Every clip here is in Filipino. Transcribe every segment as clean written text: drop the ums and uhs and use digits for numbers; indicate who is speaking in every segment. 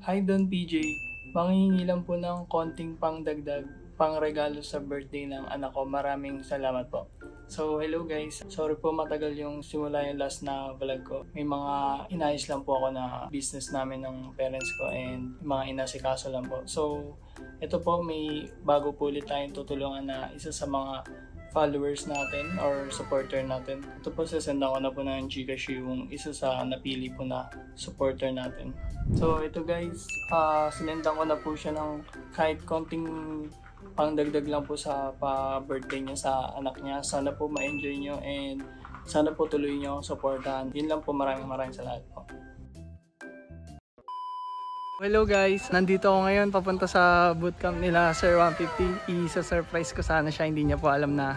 Speaker 1: Hi Don PJ, manghihingi lang po ng konting pangdagdag, pangregalo sa birthday ng anak ko. Maraming salamat po. So hello guys, sorry po matagal yung simula yung last na vlog ko. May mga inayos lang po ako na business namin ng parents ko and mga inasikaso lang po. So ito po, may bago po ulit tayong tutulungan na isa sa mga followers natin or supporter natin. Ito po, sasendan ko na po ng Gcash yung isa sa napili po na supporter natin. So ito guys, sinendan ko na po siya ng kahit konting pangdagdag lang po sa pa-birthday niya sa anak niya. Sana po ma-enjoy nyo and sana po tuloy nyo ang supportahan. Yun lang po, maraming salamat po. Hello guys, nandito ako ngayon papunta sa bootcamp nila Sir 150. Isa-surprise ko sana siya, hindi niya po alam na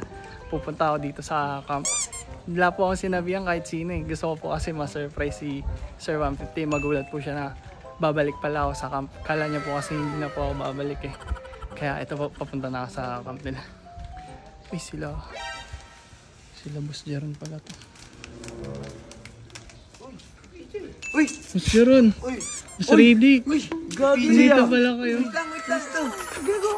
Speaker 1: pupunta ako dito sa camp. Wala po akong sinabihan kahit sino eh. Gusto ko po kasi ma-surprise si Sir 150. Magulat po siya na babalik pala ako sa camp. Kala niya po kasi hindi na po ako babalik eh. Kaya ito po, papunta na ako sa camp nila. Uy, sila Boss Jeron pala to.
Speaker 2: Uy!
Speaker 1: Boss Jeron!
Speaker 2: Uy!
Speaker 1: Boss Ready!
Speaker 2: Uy! Gagi
Speaker 1: dito pala kayo.
Speaker 2: Wait lang! Dito!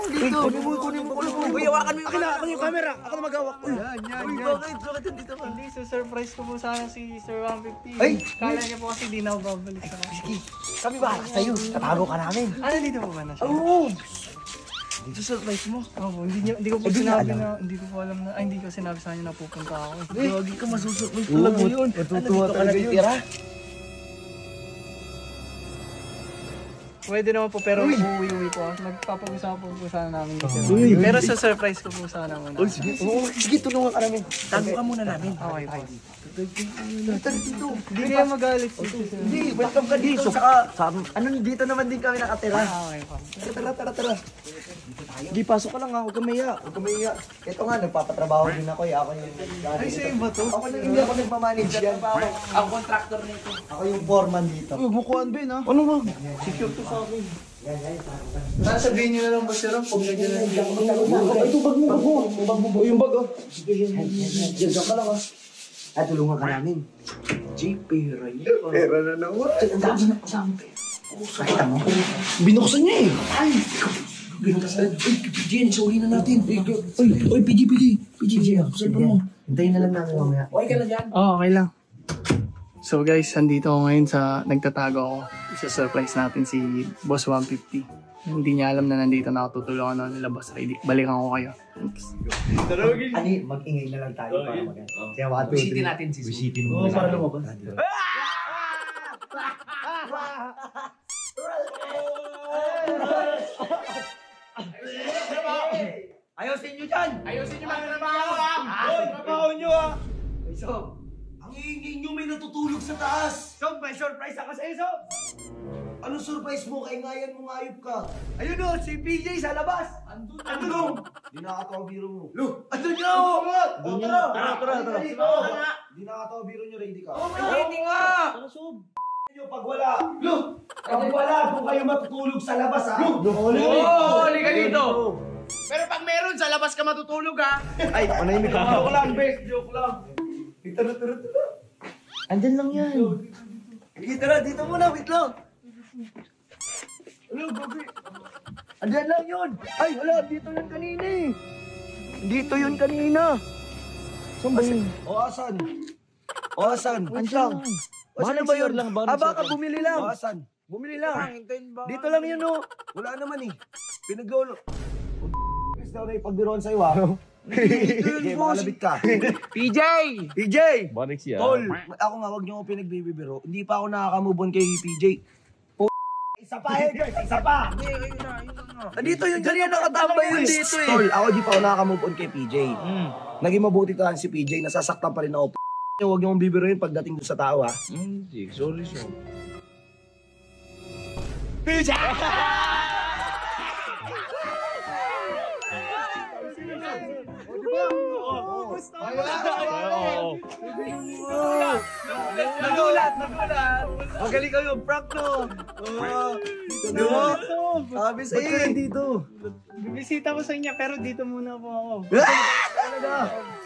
Speaker 2: Kunin mo! Uy, hawakan mo yung camera! Ako yung camera! Ako na mag-hawak! Uy! Uy, bakit nandito ka?
Speaker 1: Hindi, surprise ko po sana si Sir 150.
Speaker 2: Ay!
Speaker 1: Kala niya po kasi di na ako babalik sa camp.
Speaker 2: Sige! Kami bahala sa'yo! Tatago ka namin!
Speaker 1: Dito po ba na siya?
Speaker 2: Oo! Dito surprise mo!
Speaker 1: Oo, hindi ko po sinabi na, hindi ko po alam na, hindi ko sinabi sa kanya na pupunta ako.
Speaker 2: Gagi ka, masusurprise talaga yun! Matutuwa talaga yun!
Speaker 1: Pwede naman po, pero uuwi po ako. Magpapag-usapan po sana namin dito. Pero sa surprise ko po sana muna.
Speaker 2: Sige, tulungan ka namin! Tago ka muna namin!
Speaker 1: Okay po.
Speaker 2: Dito!
Speaker 1: Hindi kayo magalit.
Speaker 2: Hindi! Welcome ka dito! Saka, dito naman din kami nakatira!
Speaker 1: Okay po.
Speaker 2: Tara! Hindi, pasok ka lang ha. Huwag kang mahiya. Ito nga, nagpapatrabaho din ako eh. Ako yung...
Speaker 1: Ay, sa'yo ba to?
Speaker 2: Hindi ako nagmamanage yan.
Speaker 1: Ang contractor nito.
Speaker 2: Ako yung foreman dito.
Speaker 1: Uy, mukuhan Ben ha? Ano ba? Secure to sa akin. Sabihin nyo na lang ba sir? Pag nagyan na hindi ako.
Speaker 2: Ito, bag mo. Yung bag oh. Diyan ka lang ha. Ay, tulungan ka namin. Pera yun. Pera na naman. Ang dami pera. Nakita mo? Binuksan niya eh. Ay! Binuksan. Jen, sauli na natin. Uy, PG. Cellphone mo. Hintayin na lang namin mamaya. Okay ka na dyan?
Speaker 1: Oo, okay lang. So guys, andito ako ngayon sa nagtatago ako. Isa-surprise natin si Boss 150. Hindi niya alam na nandito na ako, tutulungan na nila Boss Ready. Balikan ko kayo. Thanks.
Speaker 2: Ani, mag-ingay na lang tayo para mag-ingay. Kaya 1, 2, 3. Visitin natin si Su. Visitin mo. Oo, para lumabas. Ayusin nyo dyan! Ayusin nyo mga trabaho ha! Trabaho nyo ha! Sob, ang iingay nyo may natutulog sa taas! Sob, may surprise ako sa'yo, Sob! Anong surprise mo? Kaingayan mo ngayop ka! Ayun o, si PJ sa labas! Andun o! Di nakatawa biro mo. Andun nyo! Tara! Di nakatawa biro nyo, ready ka? Ready nga! Pag wala, kung kayo matutulog sa labas ha?
Speaker 1: Huli ka dito! Pero pag meron, sa labas ka matutulog ha?
Speaker 2: Ay, manahimik ka. Joke lang. Tara. Andyan lang yan. Sige, tara, dito muna, wait lang. Ano, babi? Andyan lang yun. Ay, wala, dito yun kanina eh. Dito yun kanina. Saan ba yun? O, asan? Andyan. Ano ba yun? Baka bumili lang. O, asan? Bumili lang. Dito lang yun o. Wala naman eh. Pinaglolo. Daw na ipagbiroon sa'yo ha. Sige, makalabit ka. PJ!
Speaker 3: Banik siya.
Speaker 2: Tol, ako nga, wag niyo ako pinagbibiro. Hindi pa ako nakaka-move on kay PJ. Isa pa! Dito yun, ganyan nakatambay yun dito eh. Tol, ako di pa ako nakaka-move on kay PJ. Naging mabuti talaga si PJ, nasasaktan pa rin ako. Huwag niyo akong bibiroin pagdating doon sa tao ha.
Speaker 3: Sorry.
Speaker 2: PJ! Nagulat! Magaling kayo, prank no! Di ba? Sabi sa iyo. Dito.
Speaker 1: Bibisita ko sa inyo, pero dito muna po ako.
Speaker 2: Talaga.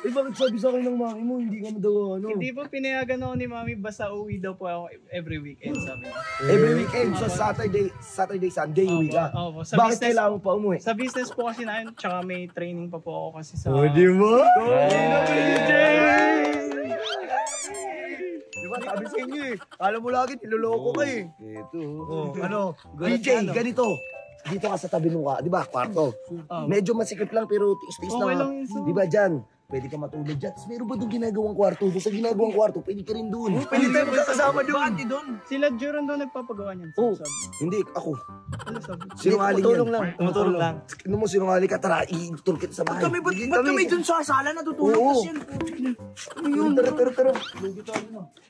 Speaker 2: Eh, bakit sabi sa akin ng mami mo, hindi ka na daw ano?
Speaker 1: Hindi po pinayagan ako ni mami, basta uwi daw po ako every weekend, sabi niya.
Speaker 2: Every weekend, so Saturday, Sunday, uwi ka.
Speaker 1: Opo, sa
Speaker 2: Bakit
Speaker 1: business,
Speaker 2: kailangan mo pa umuwi?
Speaker 1: sa business po kasi na yun, tsaka may training pa po ako kasi sa...
Speaker 2: di ba?
Speaker 4: Di ba, sabi sa inyo eh. Kala mo lagi, niloloko ka eh.
Speaker 2: Ito.
Speaker 4: Ano?
Speaker 2: DJ, ganito. Dito ka sa tabi nung di ba, kwarto. Medyo masikip lang pero tiis-tiis
Speaker 1: Okay
Speaker 2: lang.
Speaker 1: lang yun, sir.
Speaker 2: Di ba dyan? Pwede ka matulog dyan. Tapos meron ba doon ginagawang kwarto? Doon sa ginagawang kwarto, pwede ka rin doon.
Speaker 4: Pwede tayo magkakasama doon.
Speaker 1: Sila Juron daw nagpapagawa niyan.
Speaker 2: Oh,
Speaker 1: Sabi.
Speaker 2: hindi, ako.
Speaker 1: Ano sabi?
Speaker 2: Sinungaling yan.
Speaker 4: Tumutulong lang.
Speaker 2: Ano mo sinungaling ka? Tara, i-tour kita sa bahay.
Speaker 4: Ba't kami dun sa sala natutulog?
Speaker 2: Oo.
Speaker 4: Kasi yan.
Speaker 2: Tara.